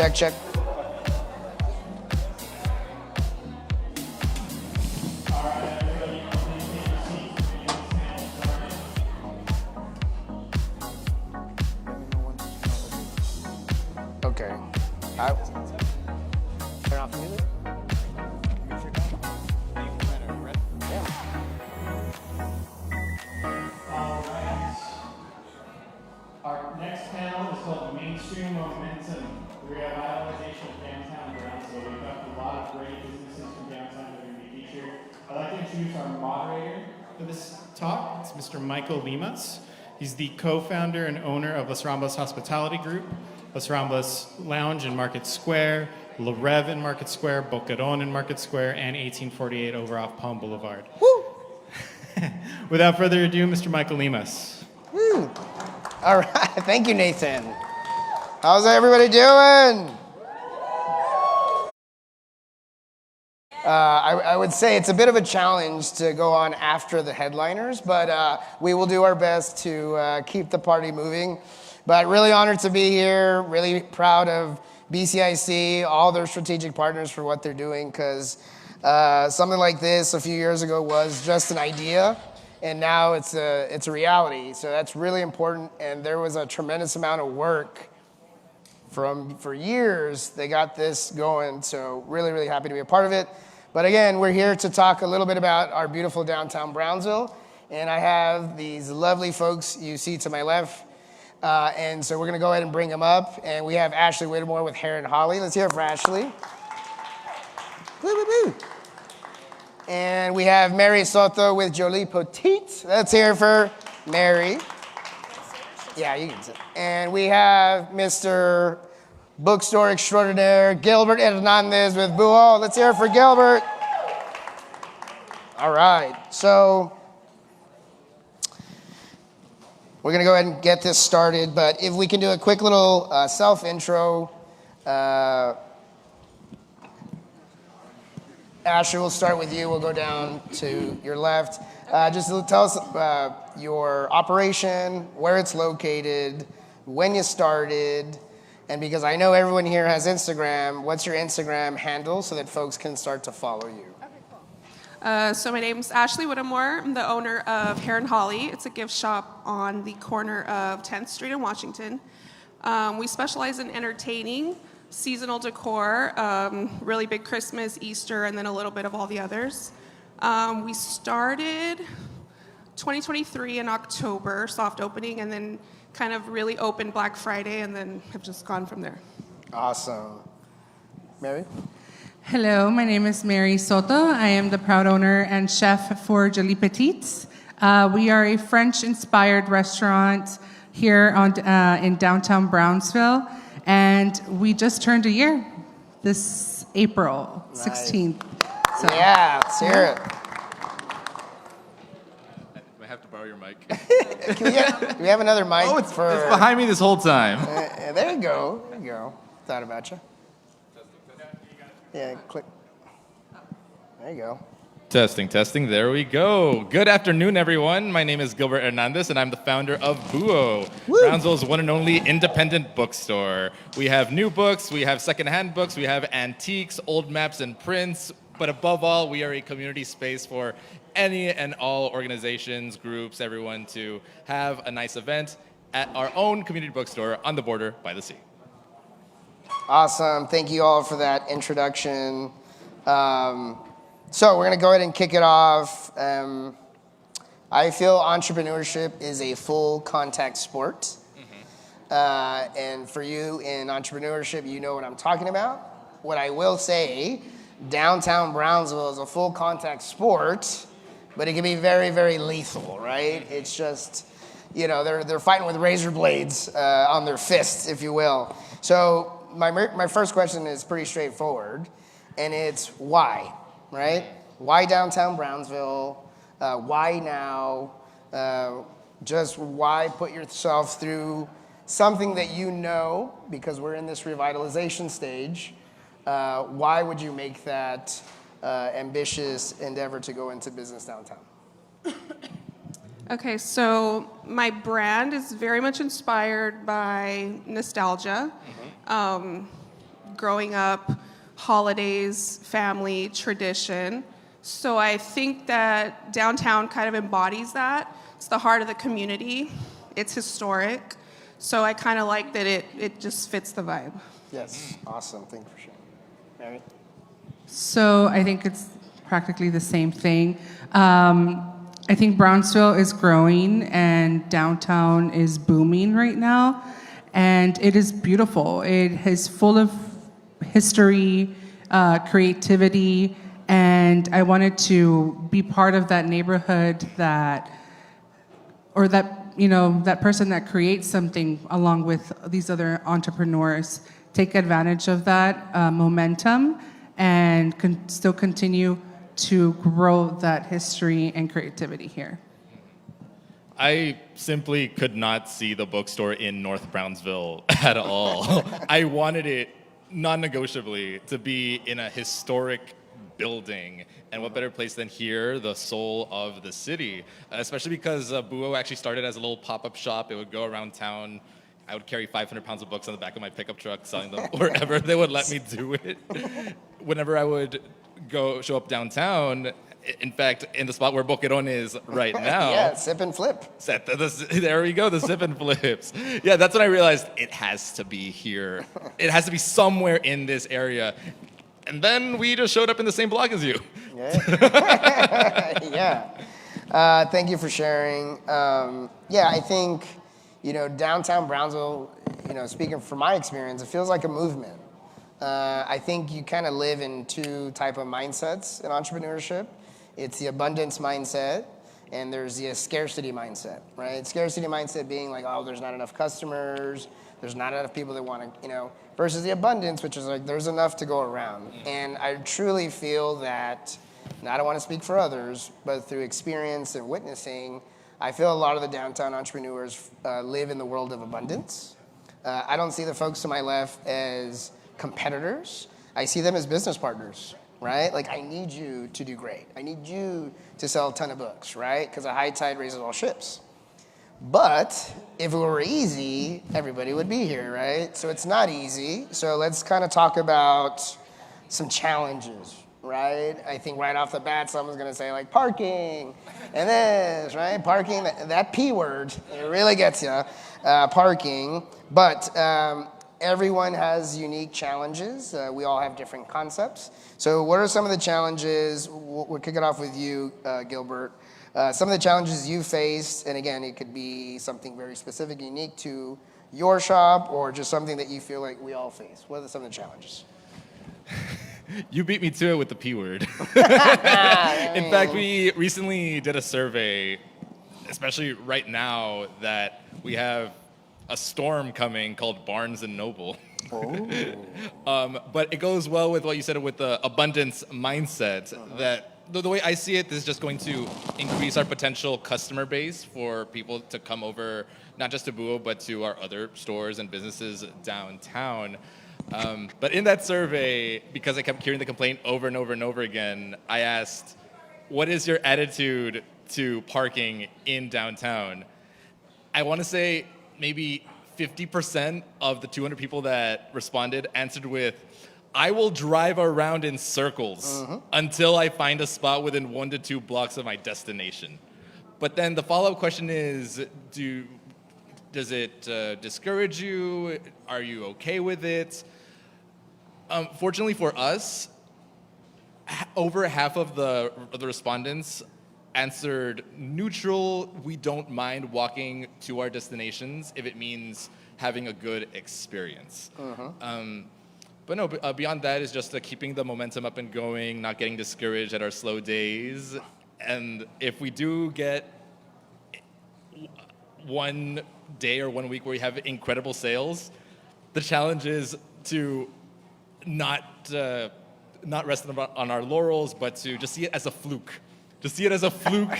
Check, check. Okay. Turn off the music. All right. Our next panel is called Mainstream Momentum, the Revitalization of Downtown Brownsville. We've got a lot of great businesses from downtown that are going to be featured. I'd like to introduce our moderator for this talk. It's Mr. Michael Limas. He's the co-founder and owner of Las Ramblas Hospitality Group, Las Ramblas Lounge in Market Square, La Rev in Market Square, Boquerón in Market Square, and 1848 over off Palm Boulevard. Woo! Without further ado, Mr. Michael Limas. Woo! All right, thank you, Nathan. How's everybody doing? I would say it's a bit of a challenge to go on after the headliners, but we will do our best to keep the party moving. But really honored to be here, really proud of BCIC, all their strategic partners for what they're doing, because something like this a few years ago was just an idea, and now it's a reality. So that's really important, and there was a tremendous amount of work for years. They got this going, so really, really happy to be a part of it. But again, we're here to talk a little bit about our beautiful downtown Brownsville, and I have these lovely folks you see to my left, and so we're going to go ahead and bring them up, and we have Ashley Whittemore with Hair and Holly. Let's hear it for Ashley. Woo, woo, woo. And we have Mary Soto with Jolie Petite. Let's hear it for Mary. Yeah, you can say. And we have Mr. Bookstore Extraordinaire, Gilbert Hernandez with Buo. Let's hear it for Gilbert. All right, so we're going to go ahead and get this started, but if we can do a quick little self-intro. Ashley, we'll start with you. We'll go down to your left. Just tell us your operation, where it's located, when you started, and because I know everyone here has Instagram, what's your Instagram handle so that folks can start to follow you? So my name's Ashley Whittemore. I'm the owner of Hair and Holly. It's a gift shop on the corner of 10th Street in Washington. We specialize in entertaining, seasonal decor, really big Christmas, Easter, and then a little bit of all the others. We started 2023 in October, soft opening, and then kind of really opened Black Friday, and then have just gone from there. Awesome. Mary? Hello, my name is Mary Soto. I am the proud owner and chef for Jolie Petites. We are a French-inspired restaurant here in downtown Brownsville, and we just turned a year this April 16th. So, yeah, let's hear it. I have to borrow your mic. Do we have another mic? Oh, it's behind me this whole time. There you go. There you go. Thought about you. Yeah, click. There you go. Testing. There we go. Good afternoon, everyone. My name is Gilbert Hernandez, and I'm the founder of Buo, Brownsville's one and only independent bookstore. We have new books, we have secondhand books, we have antiques, old maps and prints, but above all, we are a community space for any and all organizations, groups, everyone to have a nice event at our own community bookstore on the border by the sea. Awesome. Thank you all for that introduction. So we're going to go ahead and kick it off. I feel entrepreneurship is a full contact sport. And for you in entrepreneurship, you know what I'm talking about. What I will say, downtown Brownsville is a full contact sport, but it can be very, very lethal, right? It's just, they're fighting with razor blades on their fists, if you will. So my first question is pretty straightforward, and it's why, right? Why downtown Brownsville? Why now? Just why put yourself through something that you know, because we're in this revitalization stage, why would you make that ambitious endeavor to go into business downtown? Okay, so my brand is very much inspired by nostalgia. growing up, holidays, family, tradition. So I think that downtown kind of embodies that. It's the heart of the community. It's historic. So I kind of like that it just fits the vibe. Yes, awesome. Thank you for sharing. Mary? So I think it's practically the same thing. I think Brownsville is growing and downtown is booming right now. And it is beautiful. It is full of history, creativity, and I wanted to be part of that neighborhood that person that creates something along with these other entrepreneurs, take advantage of that momentum and still continue to grow that history and creativity here. I simply could not see the bookstore in North Brownsville at all. I wanted it non-negotiably to be in a historic building, and what better place than here, the soul of the city, especially because Buo actually started as a little pop-up shop. It would go around town. I would carry 500 pounds of books on the back of my pickup truck, selling them wherever they would let me do it. Whenever I would show up downtown, in fact, in the spot where Boquerón is right now. Yeah, sip and flip. There we go, the sip and flips. Yeah, that's when I realized it has to be here. It has to be somewhere in this area. And then we just showed up in the same block as you. Yeah. Thank you for sharing. I think, downtown Brownsville, speaking from my experience, it feels like a movement. I think you kind of live in two type of mindsets in entrepreneurship. It's the abundance mindset, and there's the scarcity mindset, right? Scarcity mindset being like, oh, there's not enough customers, there's not enough people that want to, versus the abundance, which is like, there's enough to go around. And I truly feel that, and I don't want to speak for others, but through experience and witnessing, I feel a lot of the downtown entrepreneurs live in the world of abundance. I don't see the folks to my left as competitors. I see them as business partners, right? Like, I need you to do great. I need you to sell a ton of books, right? Because a high tide raises all ships. But if it were easy, everybody would be here, right? So it's not easy. So let's kind of talk about some challenges, right? I think right off the bat, someone's going to say, like, parking and this, right? Parking, that P word, it really gets you, parking. But everyone has unique challenges. We all have different concepts. So what are some of the challenges? We'll kick it off with you, Gilbert. Some of the challenges you faced, and again, it could be something very specific, unique to your shop, or just something that you feel like we all face. What are some of the challenges? You beat me to it with the P word. In fact, we recently did a survey, especially right now that we have a storm coming called Barnes & Noble. But it goes well with what you said with the abundance mindset, that the way I see it, this is just going to increase our potential customer base for people to come over, not just to Buo, but to our other stores and businesses downtown. But in that survey, because I kept hearing the complaint over and over and over again, I asked, what is your attitude to parking in downtown? I want to say maybe 50% of the 200 people that responded answered with, I will drive around in circles until I find a spot within 1 to 2 blocks of my destination. But then the follow-up question is, does it discourage you? Are you okay with it? Fortunately for us, over half of the respondents answered neutral. We don't mind walking to our destinations if it means having a good experience. But no, beyond that is just keeping the momentum up and going, not getting discouraged at our slow days. And if we do get one day or 1 week where we have incredible sales, the challenge is to not rest on our laurels, but to just see it as a fluke. Just see it as a fluke,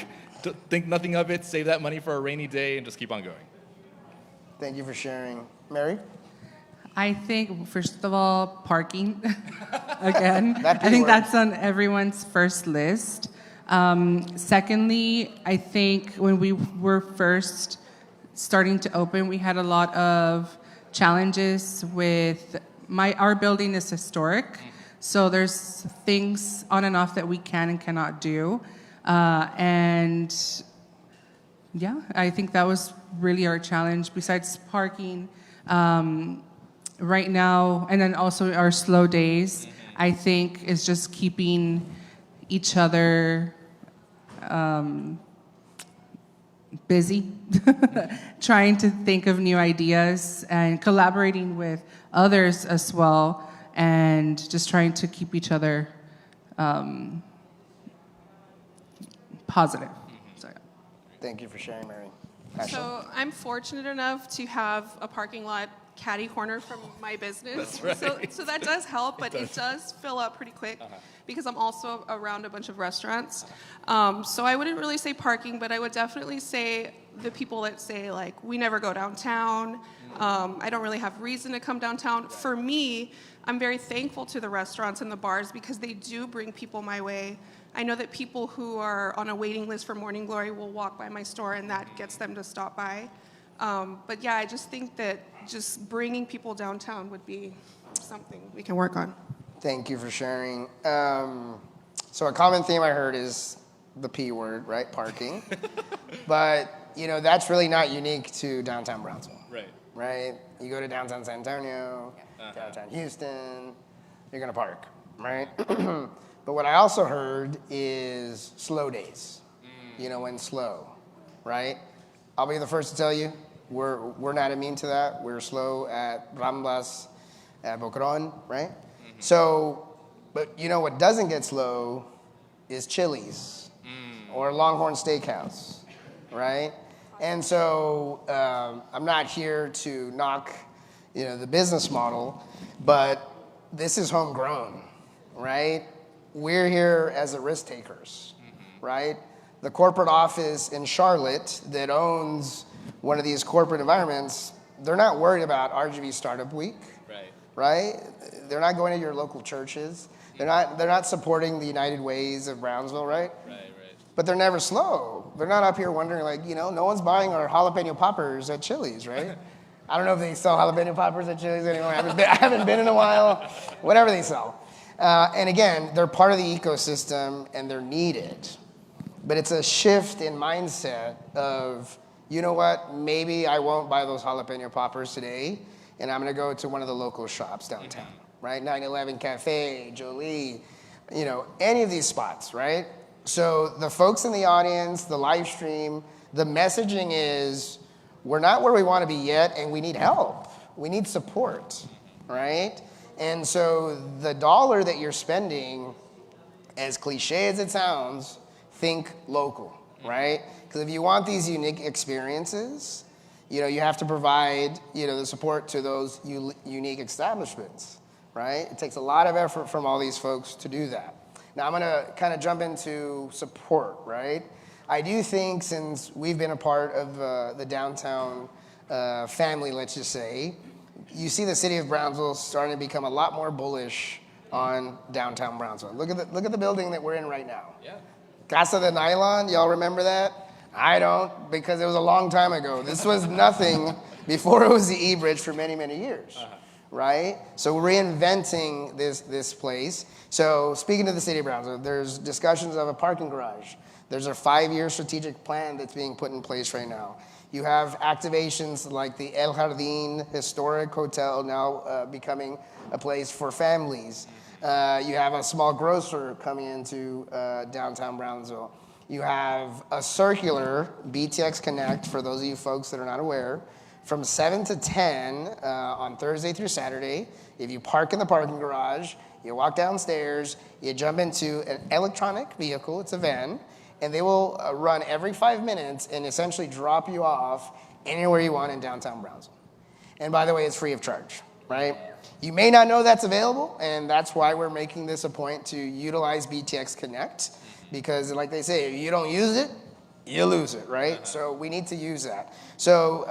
think nothing of it, save that money for a rainy day, and just keep on going. Thank you for sharing. Mary? I think, first of all, parking. Again, I think that's on everyone's first list. Secondly, I think when we were first starting to open, we had a lot of challenges with our building is historic, so there's things on and off that we can and cannot do, and yeah, I think that was really our challenge. Besides parking, right now, and then also our slow days, I think is just keeping each other busy, trying to think of new ideas and collaborating with others as well, and just trying to keep each other positive. So, yeah. Thank you for sharing, Mary. So I'm fortunate enough to have a parking lot catty corner from my business. That's right. So that does help, but it does fill up pretty quick because I'm also around a bunch of restaurants. So I wouldn't really say parking, but I would definitely say the people that say, like, we never go downtown. I don't really have reason to come downtown. For me, I'm very thankful to the restaurants and the bars because they do bring people my way. I know that people who are on a waiting list for Morning Glory will walk by my store, and that gets them to stop by. But yeah, I just think that just bringing people downtown would be something we can work on. Thank you for sharing. So a common theme I heard is the P word, right? Parking. But, you know, that's really not unique to downtown Brownsville. Right? You go to downtown San Antonio, downtown Houston, you're going to park, right? But what I also heard is slow days. You know, when slow, right? I'll be the first to tell you, we're not immune to that. We're slow at Ramblas, at Boquerón, right? So, but you know what doesn't get slow is Chili's or Longhorn Steakhouse, right? And so I'm not here to knock, you know, the business model, but this is homegrown, right? We're here as the risk takers, right? The corporate office in Charlotte that owns one of these corporate environments, they're not worried about RGV Startup Week, right? They're not going to your local churches. They're not supporting the United Ways of Brownsville, right? But they're never slow. They're not up here wondering, like, you know, no one's buying our jalapeno poppers at Chili's, right? I don't know if they sell jalapeno poppers at Chili's anymore. I haven't been in a while. Whatever they sell. And again, they're part of the ecosystem and they're needed. But it's a shift in mindset of, you know what, maybe I won't buy those jalapeno poppers today, and I'm gonna go to one of the local shops downtown, right? 911 Cafe, Jolie, you know, any of these spots, right? So the folks in the audience, the live stream, the messaging is, we're not where we wanna be yet, and we need help. We need support, right? And so the dollar that you're spending, as cliche as it sounds, think local, right? Because if you want these unique experiences, you know, you have to provide, you know, the support to those unique establishments, right? It takes a lot of effort from all these folks to do that. Now I'm gonna kind of jump into support, right? I do think since we've been a part of the downtown family, let's just say, you see the city of Brownsville starting to become a lot more bullish on downtown Brownsville. Look at the building that we're in right now. Casa de Nylon, y'all remember that? I don't, because it was a long time ago. This was nothing before it was the E-Bridge for many, many years, right? So reinventing this place. So speaking to the city of Brownsville, there's discussions of a parking garage. There's a 5-year strategic plan that's being put in place right now. You have activations like the El Jardín Historic Hotel now becoming a place for families. You have a small grocer coming into downtown Brownsville. You have a circular BTX Connect, for those of you folks that are not aware, from 7 to 10 on Thursday through Saturday. If you park in the parking garage, you walk downstairs, you jump into an electronic vehicle, it's a van, and they will run every 5 minutes and essentially drop you off anywhere you want in downtown Brownsville. And by the way, it's free of charge, right? You may not know that's available, and that's why we're making this a point to utilize BTX Connect, because like they say, if you don't use it, you lose it, right? So we need to use that. So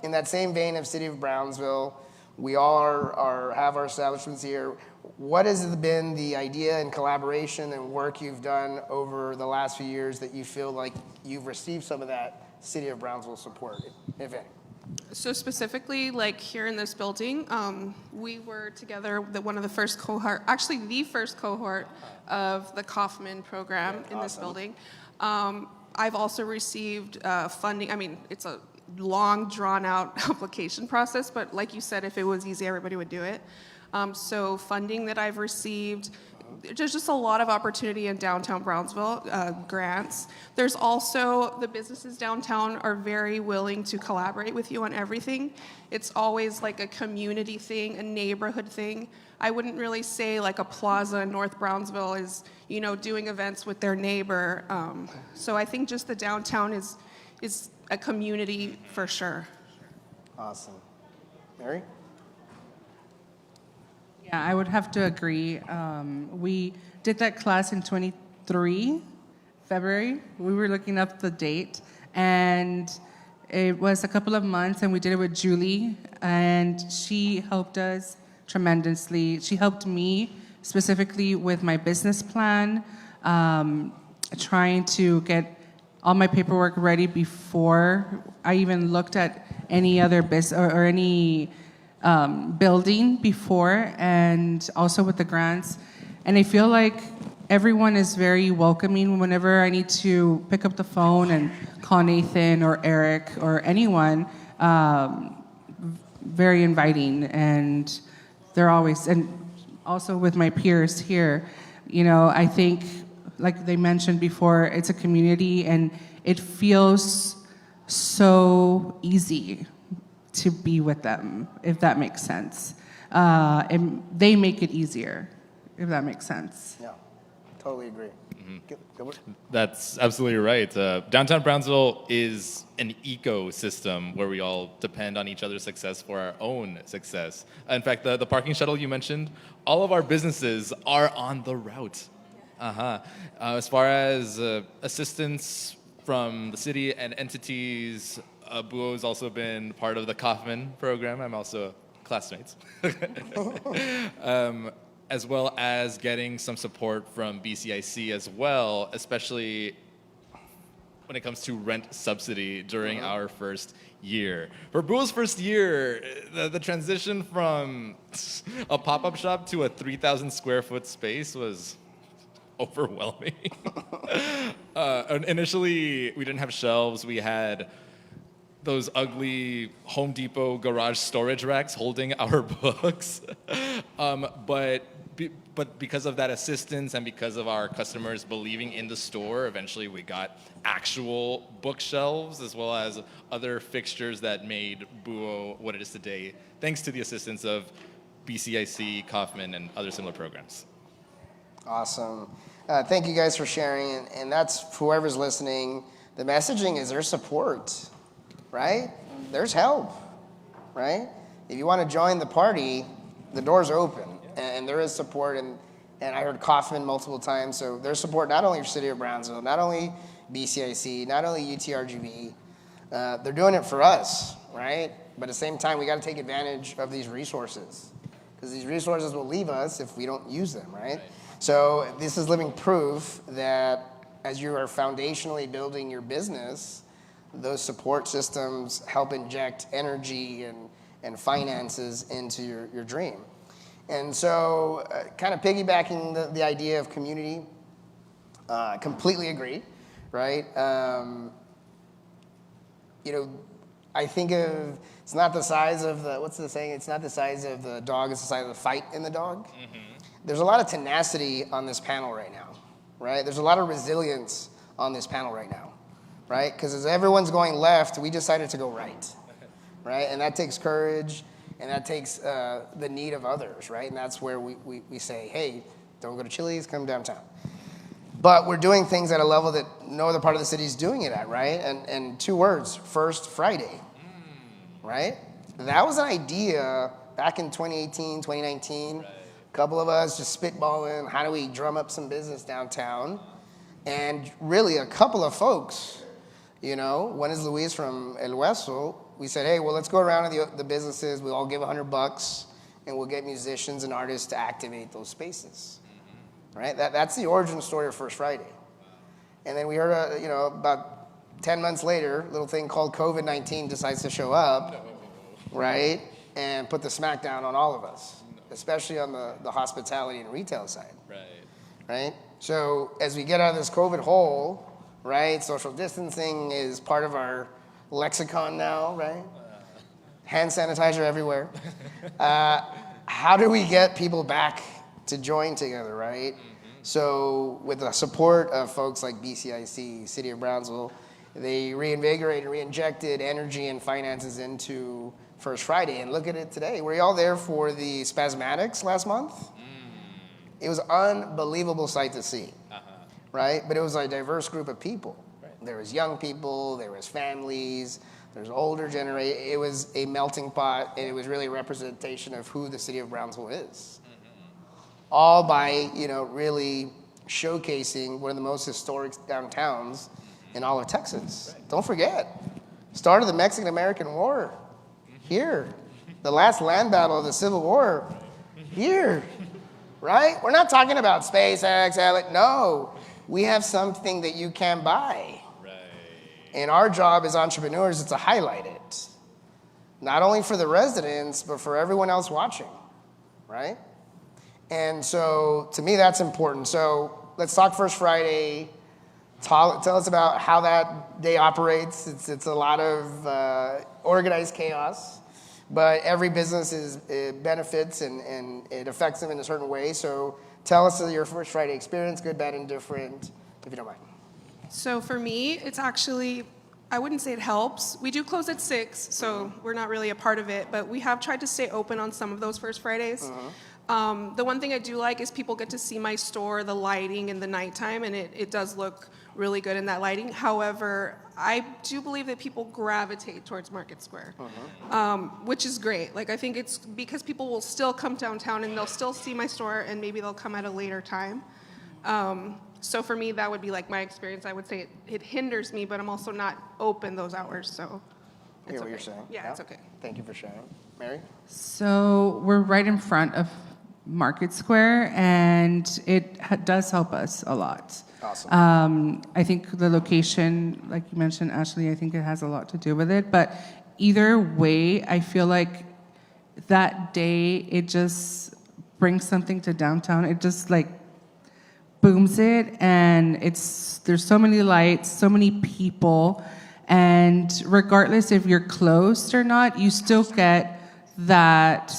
in that same vein of City of Brownsville, we all have our establishments here. What has been the idea and collaboration and work you've done over the last few years that you feel like you've received some of that City of Brownsville support, if any? So specifically, like here in this building, we were together, one of the first cohort, actually the first cohort of the Kaufman program in this building. I've also received funding. I mean, it's a long, drawn-out application process, but like you said, if it was easy, everybody would do it. So funding that I've received, there's just a lot of opportunity in downtown Brownsville, grants. There's also, the businesses downtown are very willing to collaborate with you on everything. It's always like a community thing, a neighborhood thing. I wouldn't really say like a plaza in North Brownsville is, you know, doing events with their neighbor. So I think just the downtown is a community for sure. Awesome. Mary? Yeah, I would have to agree. We did that class in 23 February. We were looking up the date, and it was a couple of months, and we did it with Julie, and she helped us tremendously. She helped me specifically with my business plan, trying to get all my paperwork ready before I even looked at any other business or any building before, and also with the grants. And I feel like everyone is very welcoming whenever I need to pick up the phone and call Nathan or Eric or anyone. Very inviting, and they're always, and also with my peers here, you know, I think, like they mentioned before, it's a community and it feels so easy to be with them, if that makes sense. And they make it easier, if that makes sense. Yeah, totally agree. Gilbert? That's absolutely right. Downtown Brownsville is an ecosystem where we all depend on each other's success for our own success. In fact, the parking shuttle you mentioned, all of our businesses are on the route. As far as assistance from the city and entities, Buo has also been part of the Kaufman program. I'm also classmates. As well as getting some support from BCIC as well, especially when it comes to rent subsidy during our first year. For Buo's first year, the transition from a pop-up shop to a 3,000 square foot space was overwhelming. Initially, we didn't have shelves. We had those ugly Home Depot garage storage racks holding our books. But because of that assistance and because of our customers believing in the store, eventually we got actual bookshelves as well as other fixtures that made Buo what it is today, thanks to the assistance of BCIC, Kaufman, and other similar programs. Awesome. Thank you guys for sharing. And that's whoever's listening. The messaging is there's support, right? There's help, right? If you want to join the party, the doors are open. And there is support, and I heard Kaufman multiple times, so there's support not only for City of Brownsville, not only BCIC, not only UTRGV, they're doing it for us, right? But at the same time, we got to take advantage of these resources, because these resources will leave us if we don't use them, right? So this is living proof that as you are foundationally building your business, those support systems help inject energy and finances into your dream. And so kind of piggybacking the idea of community, completely agree, right? You know, I think of, it's not the size of the, what's the saying? It's not the size of the dog, it's the size of the fight in the dog. Mm-hmm. There's a lot of tenacity on this panel right now, right? There's a lot of resilience on this panel right now, right? Because as everyone's going left, we decided to go right, right? And that takes courage. And that takes the need of others, right? And that's where we say, hey, don't go to Chili's, come downtown. But we're doing things at a level that no other part of the city is doing it at, right? And two words, First Friday, right? That was an idea back in 2018, 2019. Right. A couple of us just spitballing, how do we drum up some business downtown? And really a couple of folks, you know, one is Luis from El Hueso. We said, hey, well, let's go around to the businesses. We'll all give $100, and we'll get musicians and artists to activate those spaces, right? That's the origin story of First Friday. And then we heard, about 10 months later, a little thing called COVID-19 decides to show up, right? And put the smackdown on all of us, especially on the hospitality and retail side. Right? So as we get out of this COVID hole, right, social distancing is part of our lexicon now, right? Hand sanitizer everywhere. How do we get people back to join together, right? So with the support of folks like BCIC, City of Brownsville, they reinvigorated, reinjected energy and finances into First Friday. And look at it today. Were you all there for the Spasmatics last month? It was an unbelievable sight to see, right? But it was a diverse group of people. There was young people, there was families, there's older generation. It was a melting pot, and it was really a representation of who the City of Brownsville is. All by, really showcasing one of the most historic downtowns in all of Texas. Don't forget, start of the Mexican-American War, here. The last land battle of the Civil War, here. Right? We're not talking about SpaceX, no. We have something that you can buy. Right. And our job as entrepreneurs is to highlight it. Not only for the residents, but for everyone else watching. Right? And so, to me, that's important. So, let's talk First Friday. Tell us about how that day operates. It's a lot of organized chaos. But every business it benefits and it affects them in a certain way. So tell us your First Friday experience, good, bad, indifferent, if you don't mind. So for me, it's actually, I wouldn't say it helps. We do close at 6, so we're not really a part of it. But we have tried to stay open on some of those First Fridays. The one thing I do like is people get to see my store, the lighting in the nighttime, and it does look really good in that lighting. However, I do believe that people gravitate towards Market Square, which is great. Like, I think it's because people will still come downtown and they'll still see my store, and maybe they'll come at a later time. So for me, that would be like my experience. I would say it hinders me, but I'm also not open those hours, so I hear what you're saying. Yeah, it's okay. Thank you for sharing. Mary? So we're right in front of Market Square, and it does help us a lot. Awesome. I think the location, like you mentioned, Ashley, I think it has a lot to do with it. But either way, I feel like that day, it just brings something to downtown. It just like booms it, and there's so many lights, so many people, and regardless if you're closed or not, you still get that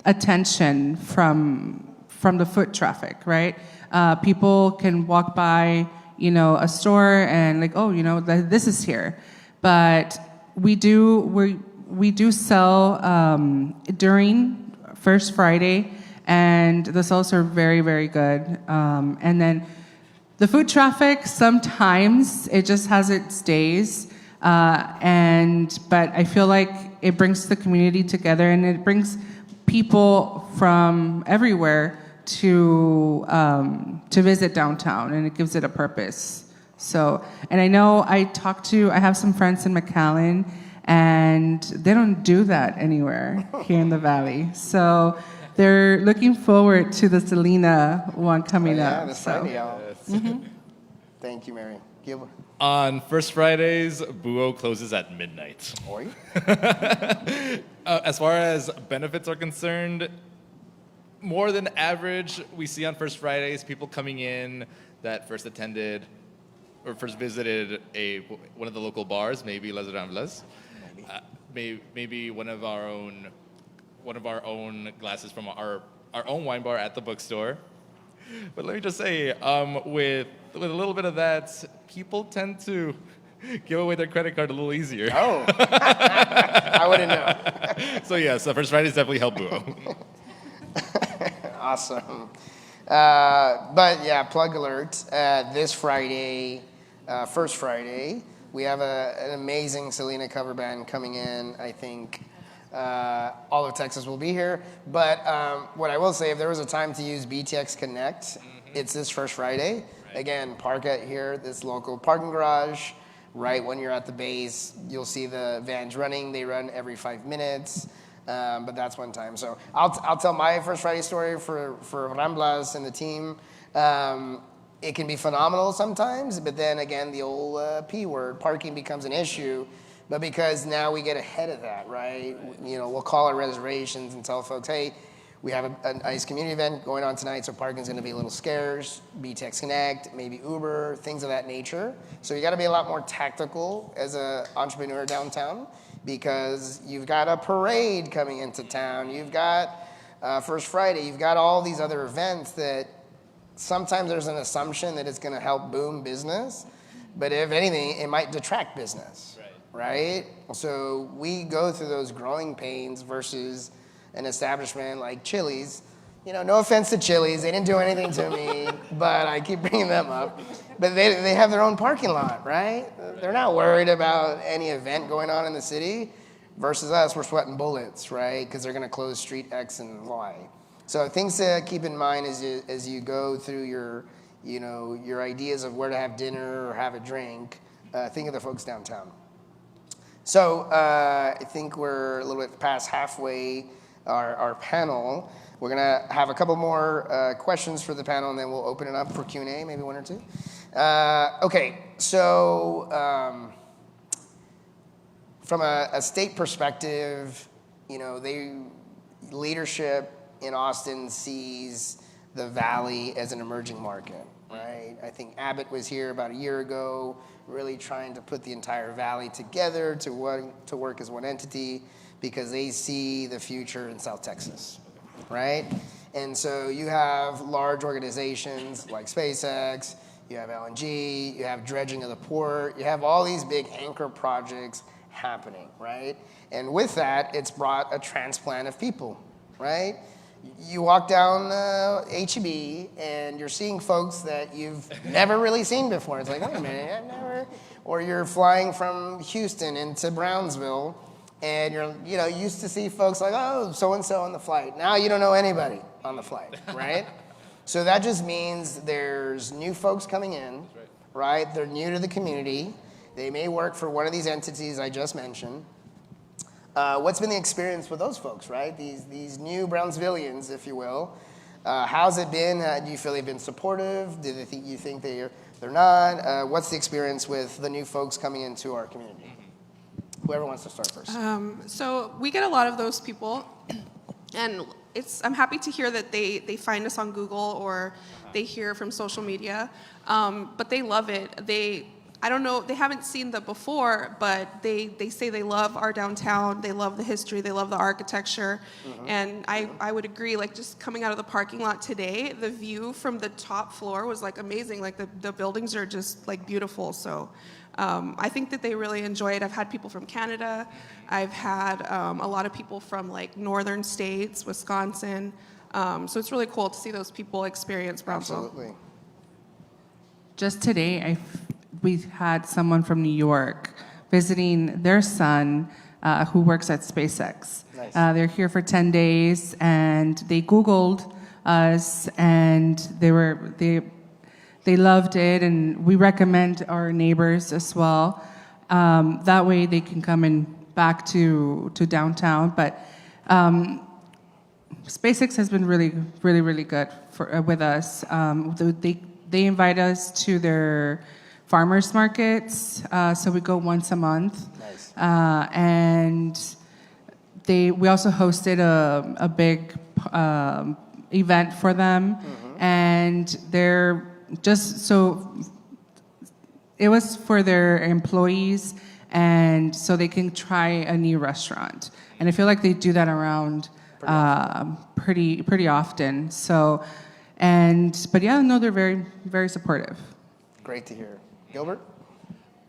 attention from the foot traffic, right? People can walk by, a store and like, oh, this is here. But we do sell during First Friday, and the sales are very, very good. And then the food traffic, sometimes it just has its days. But I feel like it brings the community together, and it brings people from everywhere to visit downtown, and it gives it a purpose. So, and I know I have some friends in McAllen, and they don't do that anywhere here in the Valley. So they're looking forward to the Selena one coming up. This Friday, y'all. Thank you, Mary. Gilbert? On First Fridays, Buo closes at midnight. Oi? As far as benefits are concerned, more than average, we see on First Fridays people coming in that first attended or first visited one of the local bars, maybe Les Ramblas, maybe one of our own glasses from our own wine bar at the bookstore. But let me just say, with a little bit of that, people tend to give away their credit card a little easier. Oh, I wouldn't know. So yes, First Fridays definitely help Buo. Awesome. But yeah, plug alert. This Friday, First Friday, we have an amazing Selena cover band coming in. I think all of Texas will be here. But what I will say, if there was a time to use BTX Connect, it's this First Friday. Right. Again, park at here, this local parking garage. Right when you're at the base, you'll see the vans running. They run every 5 minutes. But that's one time. So I'll tell my First Friday story for Ramblas and the team. it can be phenomenal sometimes, but then again, the old P word, parking becomes an issue. But because now we get ahead of that, right? You know, we'll call our reservations and tell folks, hey, we have a nice community event going on tonight, so parking's gonna be a little scarce. BTX Connect, maybe Uber, things of that nature. So you gotta be a lot more tactical as an entrepreneur downtown, because you've got a parade coming into town, you've got First Friday, you've got all these other events that sometimes there's an assumption that it's gonna help boom business, but if anything, it might detract business. Right? So we go through those growing pains versus an establishment like Chili's. You know, no offense to Chili's, they didn't do anything to me, but I keep bringing them up. But they have their own parking lot, right? They're not worried about any event going on in the city. Versus us, we're sweating bullets, right? Because they're going to close street X and Y. So things to keep in mind as you go through your, you know, your ideas of where to have dinner or have a drink. Think of the folks downtown. So I think we're a little bit past halfway our panel. We're gonna have a couple more questions for the panel, and then we'll open it up for Q&A, maybe one or two. Okay, so from a state perspective, you know, leadership in Austin sees the Valley as an emerging market, right? I think Abbott was here about a year ago, really trying to put the entire Valley together to work as one entity, because they see the future in South Texas, right? And so you have large organizations like SpaceX, you have LNG, you have dredging of the port, you have all these big anchor projects happening, right? And with that, it's brought a transplant of people, right? You walk down HEB and you're seeing folks that you've never really seen before. It's like, wait a minute, I've never. Or you're flying from Houston into Brownsville, and you're used to see folks like, oh, so and so on the flight. Now you don't know anybody on the flight, right? So that just means there's new folks coming in, right? They're new to the community. They may work for one of these entities I just mentioned. What's been the experience with those folks, right? These new Brownsvillians, if you will. How's it been? Do you feel they've been supportive? Do you think they're not? What's the experience with the new folks coming into our community? Whoever wants to start first. So we get a lot of those people, and I'm happy to hear that they find us on Google or they hear from social media, but they love it. I don't know, they haven't seen the before, but they say they love our downtown, they love the history, they love the architecture, and I would agree, like just coming out of the parking lot today, the view from the top floor was like amazing, like the buildings are just like beautiful, so I think that they really enjoy it. I've had people from Canada, I've had a lot of people from like northern states, Wisconsin, so it's really cool to see those people experience Brownsville. Absolutely. Just today, we had someone from New York visiting their son who works at SpaceX. Nice. They're here for 10 days, and they Googled us, and they loved it, and we recommend our neighbors as well. That way they can come back to downtown. But SpaceX has been really, really, really good with us. They invite us to their farmers markets, so we go once a month. Nice. And we also hosted a big event for them, and they're just so it was for their employees, and so they can try a new restaurant. And I feel like they do that around pretty often. So, but yeah, no, they're very, very supportive. Great to hear. Gilbert?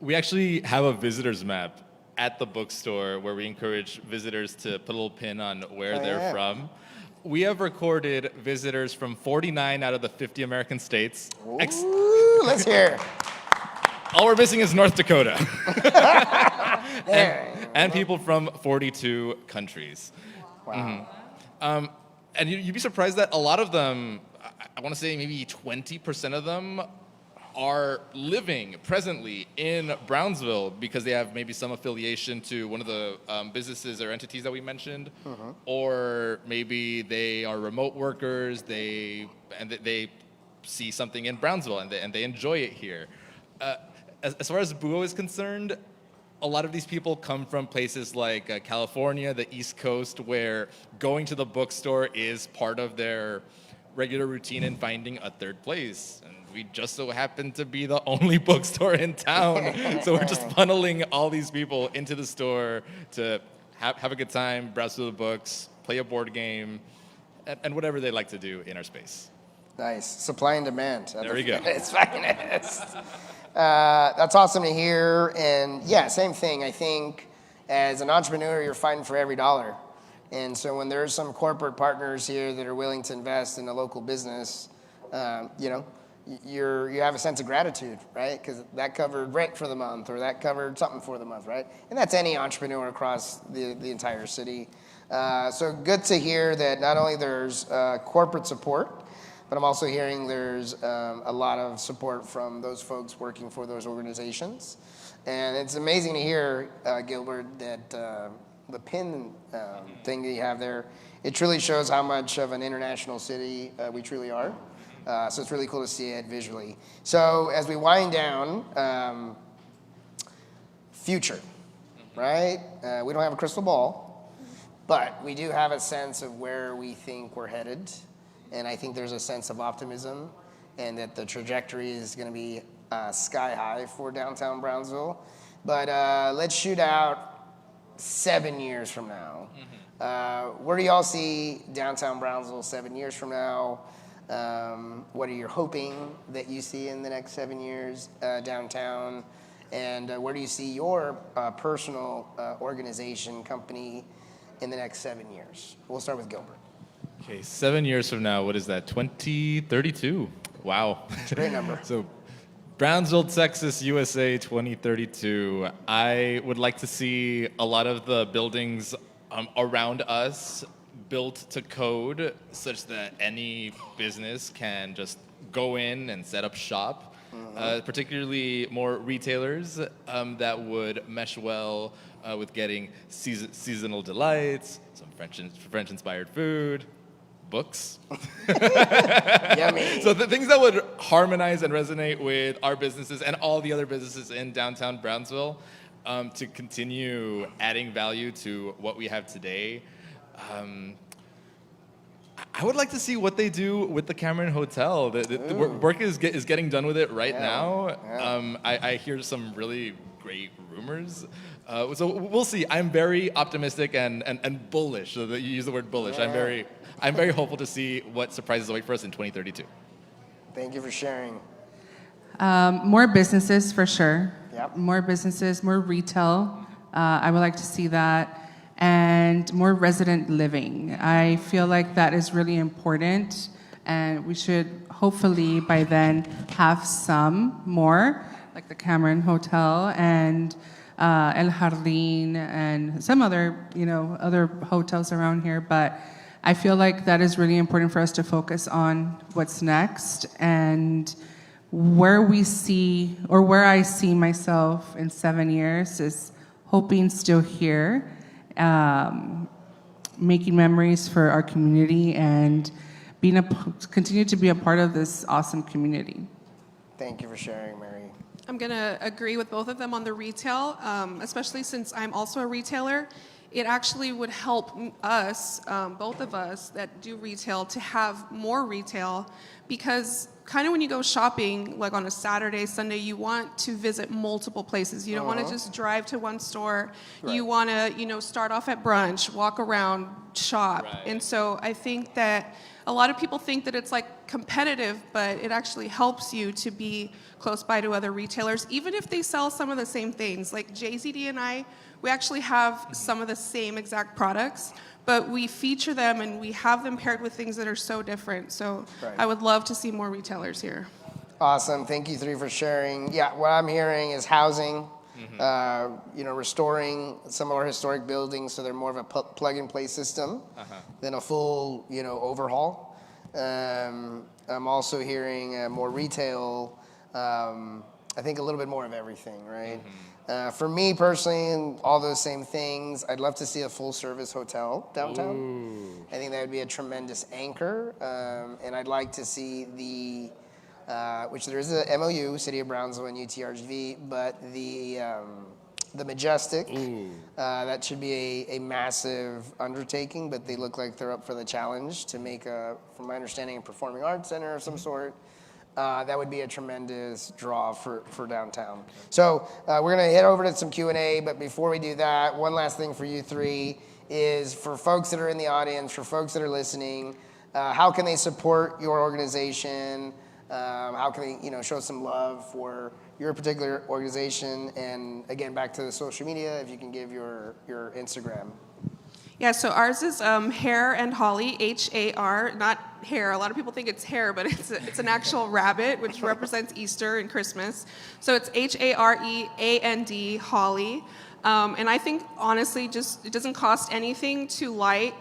We actually have a visitors map at the bookstore where we encourage visitors to put a little pin on where they're from. We have recorded visitors from 49 out of the 50 American states. Ooh, let's hear. All we're missing is North Dakota. and people from 42 countries. Wow. And you'd be surprised that a lot of them, I want to say maybe 20% of them are living presently in Brownsville because they have maybe some affiliation to one of the businesses or entities that we mentioned, or maybe they are remote workers. They see something in Brownsville and they enjoy it here. As far as Buo is concerned, a lot of these people come from places like California, the East Coast, where going to the bookstore is part of their regular routine in finding a third place. And we just so happen to be the only bookstore in town. So we're just funneling all these people into the store to have a good time, browse through the books, play a board game, and whatever they like to do in our space. Nice. Supply and demand. There we go. It's finest. That's awesome to hear. And yeah, same thing. I think as an entrepreneur, you're fighting for every dollar. And so when there's some corporate partners here that are willing to invest in a local business, you know, you have a sense of gratitude, right? Because that covered rent for the month, or that covered something for the month, right? And that's any entrepreneur across the entire city. So good to hear that not only there's corporate support, but I'm also hearing there's a lot of support from those folks working for those organizations. And it's amazing to hear, Gilbert, that the pin thing that you have there, it truly shows how much of an international city we truly are. So it's really cool to see it visually. So as we wind down, future, right? We don't have a crystal ball, but we do have a sense of where we think we're headed. And I think there's a sense of optimism and that the trajectory is going to be sky high for downtown Brownsville. But let's shoot out 7 years from now. Where do y'all see downtown Brownsville 7 years from now? What are you hoping that you see in the next 7 years downtown? And where do you see your personal organization, company in the next 7 years? We'll start with Gilbert. Okay, 7 years from now, what is that? 2032. Wow. It's a great number. So, Brownsville, Texas, USA, 2032. I would like to see a lot of the buildings around us built to code such that any business can just go in and set up shop. Particularly more retailers that would mesh well with getting seasonal delights, some French-inspired food, books. Yummy. So the things that would harmonize and resonate with our businesses and all the other businesses in downtown Brownsville to continue adding value to what we have today. I would like to see what they do with the Cameron Hotel. The work is getting done with it right now. Yeah. I hear some really great rumors. So we'll see. I'm very optimistic and bullish. So that you use the word bullish. Yeah. I'm very hopeful to see what surprises await for us in 2032. Thank you for sharing. More businesses for sure. Yep. More businesses, more retail. I would like to see that. And more resident living. I feel like that is really important, and we should hopefully by then have some more, like the Cameron Hotel and El Jardín and some other, other hotels around here. But I feel like that is really important for us to focus on what's next and where we see, or where I see myself in 7 years is hoping still here. Making memories for our community and continue to be a part of this awesome community. Thank you for sharing, Mary. I'm going to agree with both of them on the retail, especially since I'm also a retailer. It actually would help us, both of us that do retail, to have more retail, because kind of when you go shopping, like on a Saturday, Sunday, you want to visit multiple places. You don't want to just drive to one store. Right. You want to, start off at brunch, walk around, shop. Right. And so I think that a lot of people think that it's like competitive, but it actually helps you to be close by to other retailers, even if they sell some of the same things. Like JZD and I, we actually have some of the same exact products, but we feature them and we have them paired with things that are so different. So Right. I would love to see more retailers here. Awesome. Thank you three for sharing. Yeah, what I'm hearing is housing, restoring some of our historic buildings so they're more of a plug-and-play system than a full, overhaul. I'm also hearing more retail. I think a little bit more of everything, right? For me personally, all those same things. I'd love to see a full-service hotel downtown. Ooh. I think that would be a tremendous anchor, and I'd like to see which there is a MOU, City of Brownsville and UTRGV, but the Majestic, that should be a massive undertaking, but they look like they're up for the challenge to make from my understanding, a performing arts center of some sort. That would be a tremendous draw for downtown. So we're gonna head over to some Q&A, but before we do that, one last thing for you three is for folks that are in the audience, for folks that are listening, how can they support your organization? How can they, show some love for your particular organization? And again, back to the social media, if you can give your Instagram. Yeah, so ours is Hare and Holly, H-A-R, not hare. A lot of people think it's hare, but it's an actual rabbit, which represents Easter and Christmas. So it's H-A-R-E-A-N-D, Holly. And I think, honestly, it doesn't cost anything to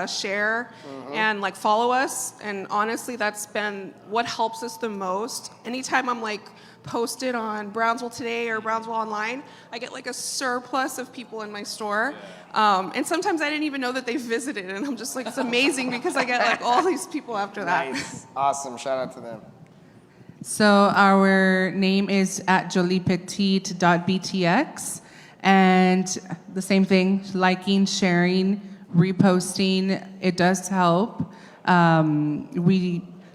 share, and follow us. And honestly, that's been what helps us the most. Anytime I'm posted on Brownsville Today or Brownsville Online, I get a surplus of people in my store. And sometimes I didn't even know that they visited, and I'm just it's amazing because I get all these people after that. Nice. Awesome. Shout out to them. So our name is at joliepetite.btx, and the same thing, liking, sharing, reposting, it does help.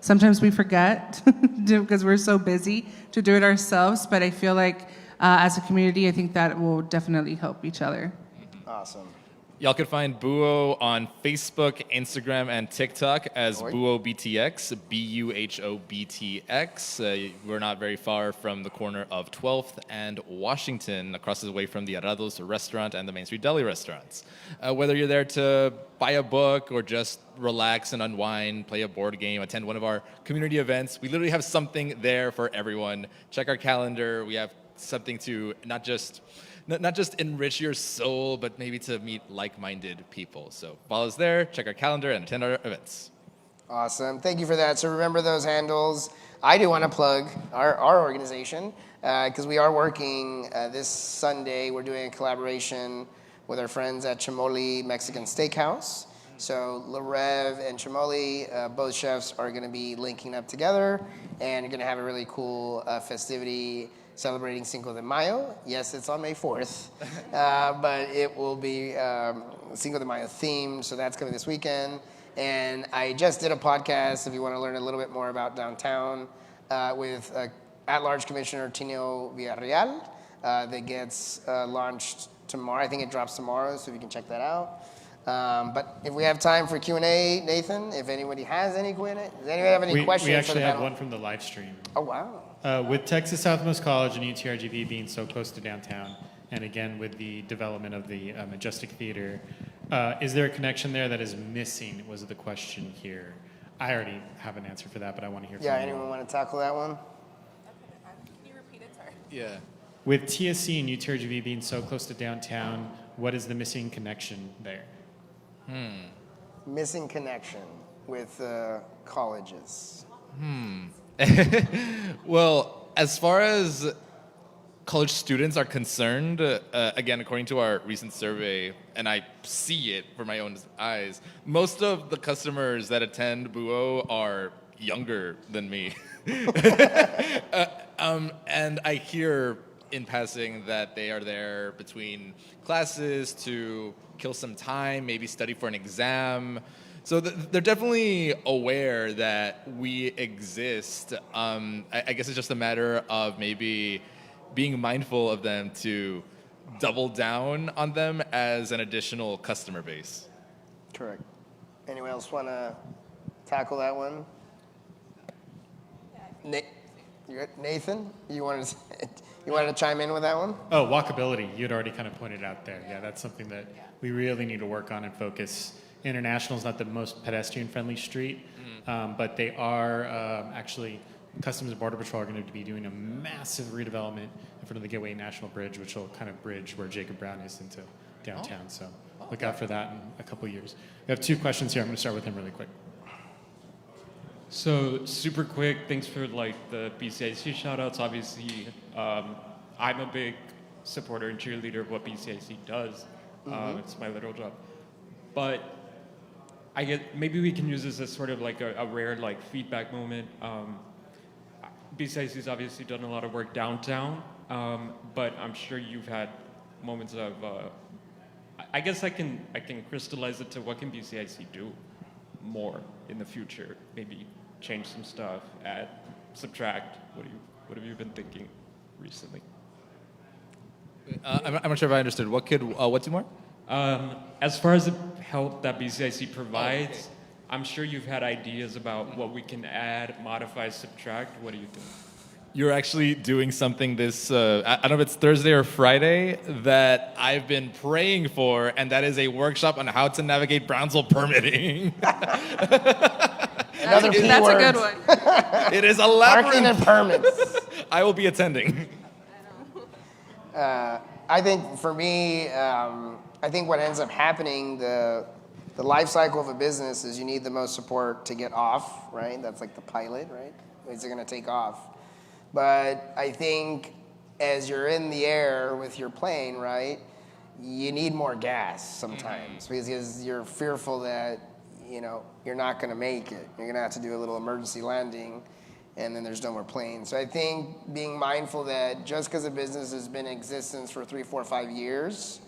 Sometimes we forget because we're so busy to do it ourselves, but I feel as a community, I think that will definitely help each other. Awesome. Y'all can find Buo on Facebook, Instagram, and TikTok as BuoBTX, BuhoBTX. We're not very far from the corner of 12th and Washington, across the way from the Arados restaurant and the Main Street Deli restaurants. Whether you're there to buy a book or just relax and unwind, play a board game, attend one of our community events, we literally have something there for everyone. Check our calendar. We have something to not just enrich your soul, but maybe to meet like-minded people. So follow us there, check our calendar, and attend our events. Awesome. Thank you for that. So remember those handles. I do want to plug our organization because we are working this Sunday. We're doing a collaboration with our friends at Chimoli Mexican Steakhouse. So LaRev and Chimoli, both chefs are going to be linking up together, and you're going to have a really cool festivity celebrating Cinco de Mayo. Yes, it's on May 4th, but it will be Cinco de Mayo themed, so that's coming this weekend. And I just did a podcast, if you want to learn a little bit more about downtown, with at-large Commissioner Tino Villarreal, that gets launched tomorrow. I think it drops tomorrow, so you can check that out. But if we have time for Q&A, Nathan, if anybody has any Q&A, does anybody have any questions? We actually for the have panel? one from the live stream. Oh, wow. With Texas Southmost College and UTRGV being so close to downtown, and again with the development of the Majestic Theater, is there a connection there that is missing, was the question here. I already have an answer for that, but I want to hear from you. Yeah, anyone want to tackle that one? Can you repeat it, sorry? Yeah. With TSC and UTRGV being so close to downtown, what is the missing connection there? Missing connection with colleges. Well, as far as college students are concerned, again, according to our recent survey, and I see it for my own eyes, most of the customers that attend Buo are younger than me. And I hear in passing that they are there between classes to kill some time, maybe study for an exam. So they're definitely aware that we exist. I guess it's just a matter of maybe being mindful of them to double down on them as an additional customer base. Correct. Anyone else want to tackle that one? Nathan, you wanted to chime in with that one? Oh, walkability. You'd already kind of pointed out there. Yeah, that's something that we really need to work on and focus. International is not the most pedestrian-friendly street, but they are actually, Customs and Border Patrol are going to be doing a massive redevelopment in front of the Gateway National Bridge, which will kind of bridge where Jacob Brown is into downtown. So look out for that in a couple years. We have two questions here. I'm going to start with him really quick. So super quick, thanks for the BCIC shout outs. Obviously, I'm a big supporter and cheerleader of what BCIC does. It's my literal job. But maybe we can use this as sort of a rare feedback moment. BCIC's obviously done a lot of work downtown, but I'm sure you've had moments of. I guess I can crystallize it to what can BCIC do more in the future. Maybe change some stuff, add, subtract. What have you been thinking recently? I'm not sure if I understood. What do more? As far as the help that BCIC provides, I'm sure you've had ideas about what we can add, modify, subtract. What do you think? You're actually doing something this, I don't know if it's Thursday or Friday, that I've been praying for, and that is a workshop on how to navigate Brownsville permitting. Another P That's word. a good one. It is a Parking labyrinth. and permits. I will be attending. I think for me, I think what ends up happening, the life cycle of a business is you need the most support to get off, right? That's like the pilot, right? Is it going to take off? But I think as you're in the air with your plane, right, you need more gas sometimes because you're fearful that, you're not going to make it. You're going to have to do a little emergency landing, and then there's no more planes. So I think being mindful that just because a business has been in existence for 3, 4, 5 years,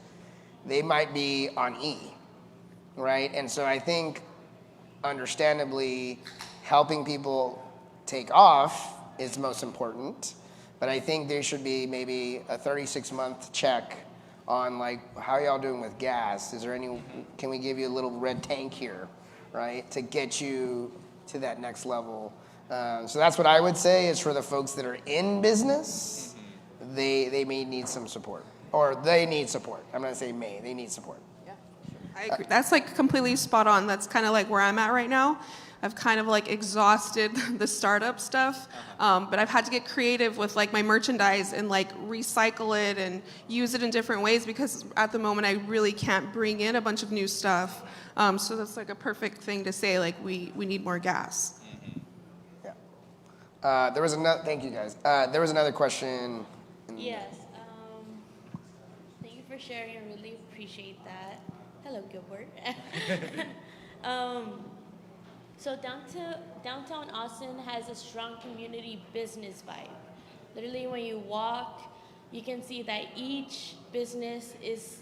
they might be on E, right? And so I think, understandably, helping people take off is most important, but I think there should be maybe a 36-month check on like, how y'all doing with gas? Can we give you a little red tank here, right? To get you to that next level. So that's what I would say is for the folks that are in business, they may need some support, or they need support. I'm gonna say they need support. I agree. That's like completely spot on. That's kind of like where I'm at right now. I've kind of like exhausted the startup stuff, but I've had to get creative with like my merchandise and like recycle it and use it in different ways because at the moment I really can't bring in a bunch of new stuff. So that's like a perfect thing to say, like we need more gas. Yeah. There was another. Thank you guys. There was another question. Yes. Thank you for sharing. I really appreciate that. Hello, Gilbert. So downtown Austin has a strong community business vibe. Literally, when you walk, you can see that each business is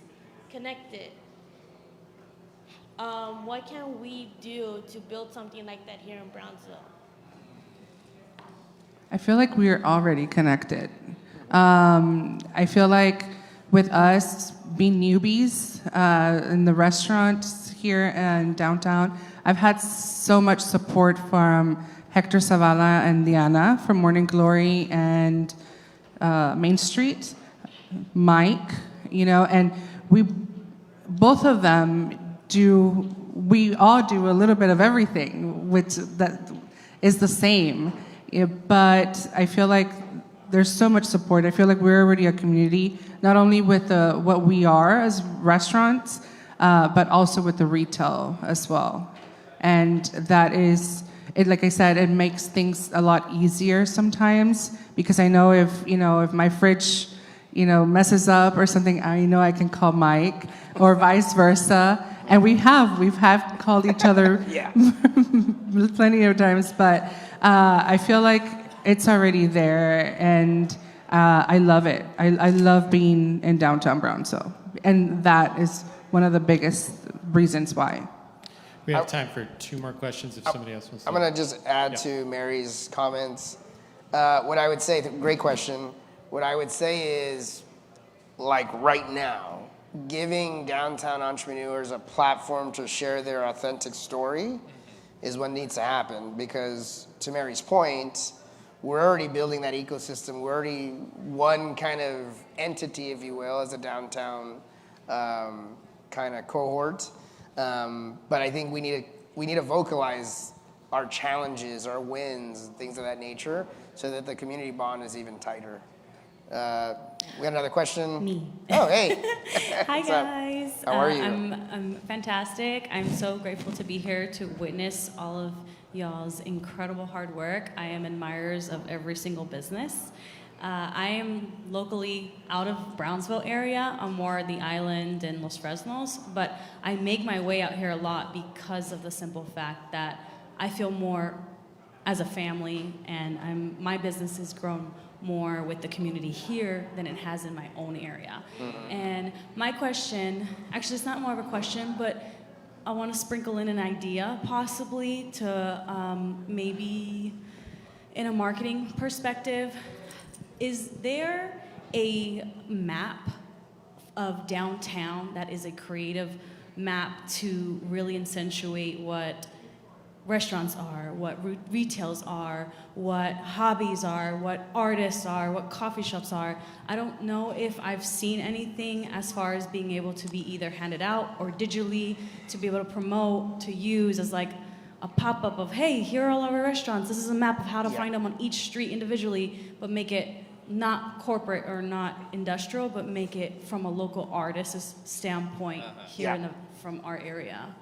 connected. What can we do to build something like that here in Brownsville? I feel like we are already connected. I feel like with us being newbies in the restaurants here in downtown, I've had so much support from Hector Zavala and Diana from Morning Glory and Main Street, Mike, and both of them we all do a little bit of everything, which that is the same. But I feel like there's so much support. I feel like we're already a community, not only with what we are as restaurants, but also with the retail as well. And that is, like I said, it makes things a lot easier sometimes because I know if my fridge, messes up or something, I know I can call Mike or vice versa. And we've called each other plenty of times, but I feel like it's already there, and I love it. I love being in downtown Brownsville, and that is one of the biggest reasons why. We have time for 2 more questions if somebody else wants to. I'm going to just add to Mary's comments. What I would say, great question. What I would say is, like right now, giving downtown entrepreneurs a platform to share their authentic story is what needs to happen, because to Mary's point, we're already building that ecosystem. We're already one kind of entity, if you will, as a downtown kind of cohort. But I think we need to vocalize our challenges, our wins, things of that nature, so that the community bond is even tighter. We got another question? Me. Oh, hey. Hi, What's up? guys. How are you? I'm fantastic. I'm so grateful to be here to witness all of y'all's incredible hard work. I am admirers of every single business. I am locally out of Brownsville area. I'm more the island and Los Fresnos, but I make my way out here a lot because of the simple fact that I feel more as a family, and my business has grown more with the community here than it has in my own area. And my question, actually it's not more of a question, but I want to sprinkle in an idea possibly to maybe in a marketing perspective. Is there a map of downtown that is a creative map to really accentuate what restaurants are, what retails are, what hobbies are, what artists are, what coffee shops are? I don't know if I've seen anything as far as being able to be either handed out or digitally to be able to promote, to use as like a pop-up of, hey, here are all our restaurants. This is a map of how to find them on each street individually, but make it not corporate or not industrial, but make it from a local artist's standpoint here from our area.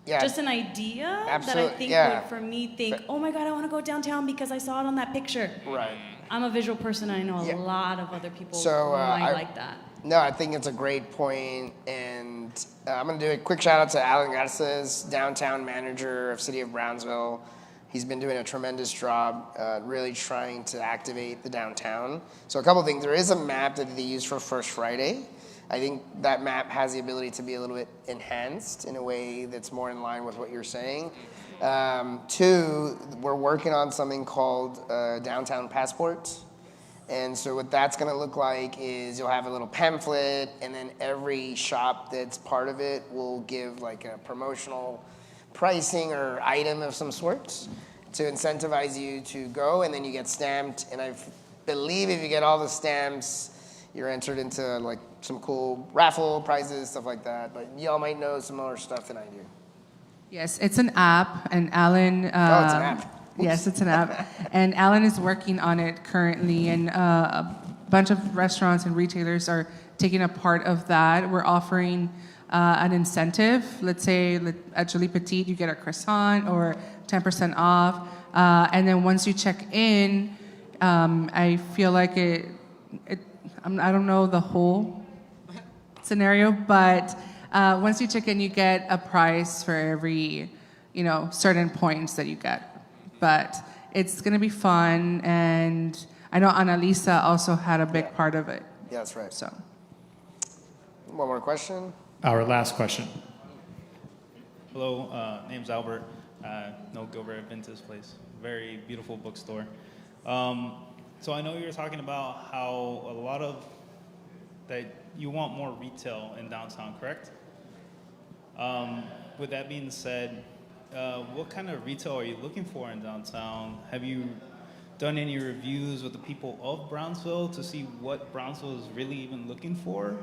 Yeah. Just an idea that I think would, for me, think, oh my God, I want to go downtown because I saw it on that picture. Right. I'm a visual person. I know a lot of other people So, might like that. No, I think it's a great point, and I'm going to do a quick shout out to Alan Garces, downtown manager of City of Brownsville. He's been doing a tremendous job really trying to activate the downtown. So a couple things. There is a map that they use for First Friday. I think that map has the ability to be a little bit enhanced in a way that's more in line with what you're saying. Two, we're working on something called Downtown Passports. And so what that's going to look like is you'll have a little pamphlet, and then every shop that's part of it will give like a promotional pricing or item of some sorts to incentivize you to go, and then you get stamped. And I believe if you get all the stamps, you're entered into like some cool raffle prizes, stuff like that. But y'all might know some more stuff than I do. Yes, it's an app, and Alan. It's an app. Yes, it's an app, and Alan is working on it currently, and a bunch of restaurants and retailers are taking a part of that. We're offering an incentive. Let's say at Jolie Petite, you get a croissant or 10% off, and then once you check in, I feel like I don't know the whole scenario, but once you check in, you get a prize for every, certain points that you get. But it's going to be fun, and I know Annalisa also had a big part of it. Yeah, that's right. So, one more question. Our last question. Hello, name's Albert. No, Gilbert, I've been to this place. Very beautiful bookstore. So I know you were talking about how a lot of that you want more retail in downtown, correct? With that being said, what kind of retail are you looking for in downtown? Have you done any reviews with the people of Brownsville to see what Brownsville is really even looking for,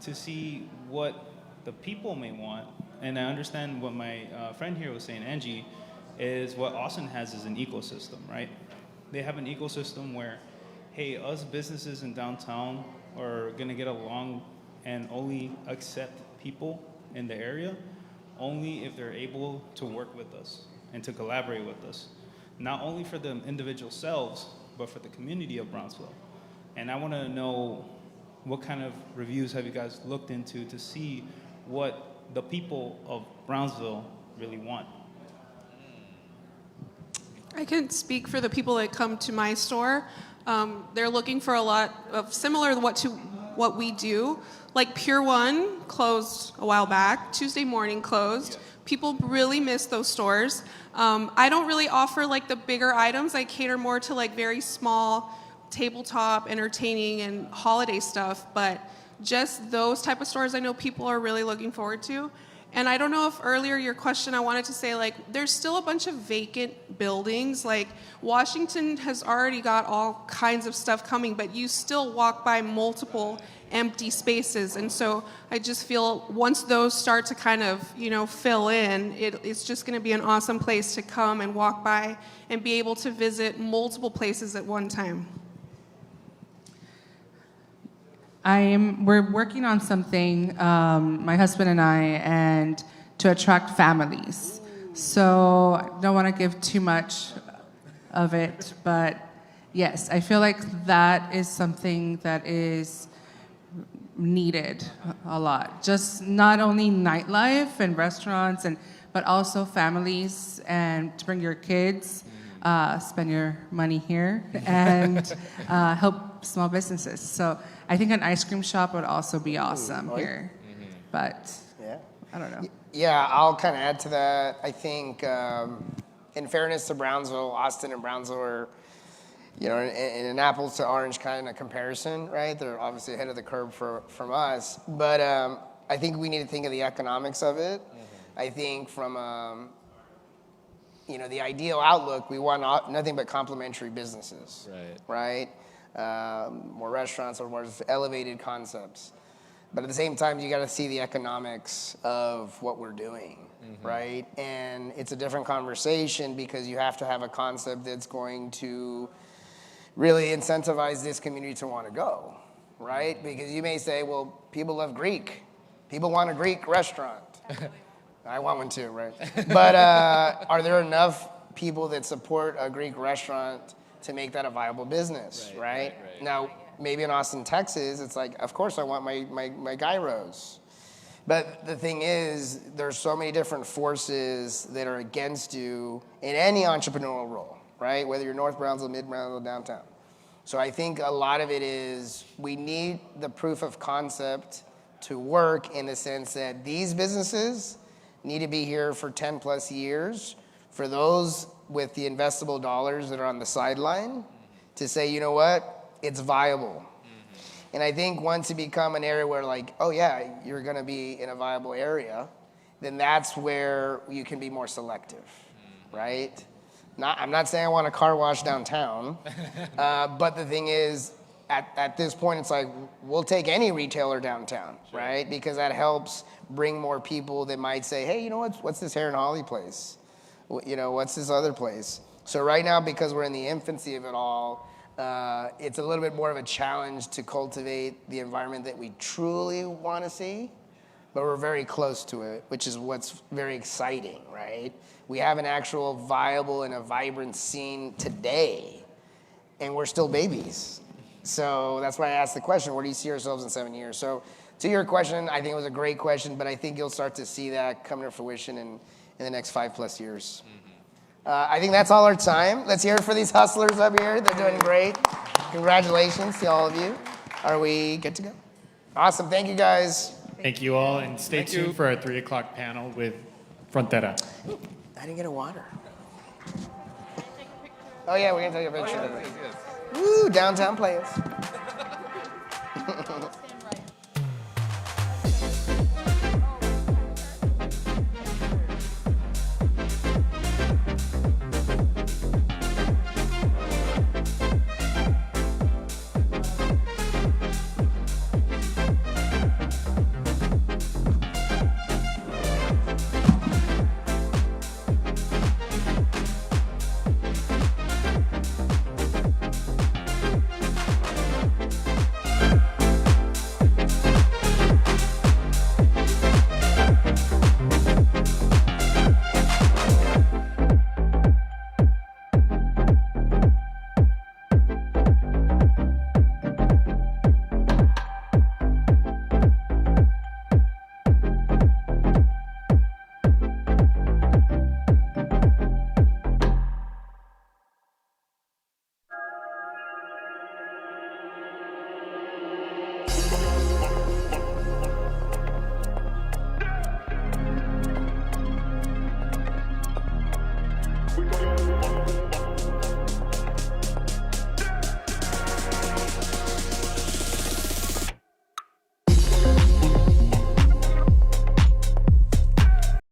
to see what the people may want? And I understand what my friend here was saying, Angie, is what Austin has is an ecosystem, right? They have an ecosystem where, hey, us businesses in downtown are gonna get along and only accept people in the area only if they're able to work with us and to collaborate with us. Not only for the individual selves, but for the community of Brownsville. And I wanna know what kind of reviews have you guys looked into to see what the people of Brownsville really want? I can speak for the people that come to my store. They're looking for a lot of similar to what we do. Like Pure One closed a while back. Tuesday Morning closed. People really miss those stores. I don't really offer like the bigger items. I cater more to like very small tabletop, entertaining, and holiday stuff. But just those type of stores I know people are really looking forward to. And I don't know if earlier your question, I wanted to say, like, there's still a bunch of vacant buildings. Like, Washington has already got all kinds of stuff coming, but you still walk by multiple empty spaces. And so I just feel once those start to kind of, fill in, it's just going to be an awesome place to come and walk by and be able to visit multiple places at one time. We're working on something, my husband and I, and to attract families. So I don't want to give too much of it, but yes, I feel like that is something that is needed a lot. Just not only nightlife and restaurants, but also families, and to bring your kids. spend your money here and help small businesses. So I think an ice cream shop would also be awesome here. But Yeah. I don't know. Yeah, I'll kind of add to that. I think, in fairness to Brownsville, Austin and Brownsville are, in an apples to orange kind of comparison, right? They're obviously ahead of the curve from us. But I think we need to think of the economics of it. I think from, the ideal outlook, we want nothing but complementary businesses, right? More restaurants or more elevated concepts. But at the same time, you got to see the economics of what we're doing, right? And it's a different conversation because you have to have a concept that's going to really incentivize this community to want to go, right? Because you may say, well, people love Greek. People want a Greek restaurant. I want one too, right? But are there enough people that support a Greek restaurant to make that a viable business, right? Now, maybe in Austin, Texas, it's like, of course I want my gyros. But the thing is, there's so many different forces that are against you in any entrepreneurial role, right? Whether you're North Brownsville, Mid Brownsville, downtown. So I think a lot of it is we need the proof of concept to work in the sense that these businesses need to be here for 10 plus years for those with the investable dollars that are on the sideline to say, you know what, it's viable. And I think once you become an area where like, oh yeah, you're gonna be in a viable area, then that's where you can be more selective, right? I'm not saying I want a car wash downtown, but the thing is, at this point, it's like, we'll take any retailer downtown, right? Because that helps bring more people that might say, hey, you know what's this Hair and Holly place? What's this other place? So right now, because we're in the infancy of it all, it's a little bit more of a challenge to cultivate the environment that we truly want to see, but we're very close to it, which is what's very exciting, right? We have an actual viable and a vibrant scene today, and we're still babies. So that's why I asked the question, where do you see yourselves in 7 years? So to your question, I think it was a great question, but I think you'll start to see that come to fruition in the next 5+ years. I think that's all our time. Let's hear it for these hustlers up here. They're doing great. Congratulations to all of you. Are we good to go? Awesome. Thank you, guys. Thank you all, and stay tuned for our 3 o'clock panel with Frontera. I didn't get a water. Oh, yeah, we're going to take a picture. Woo, downtown players.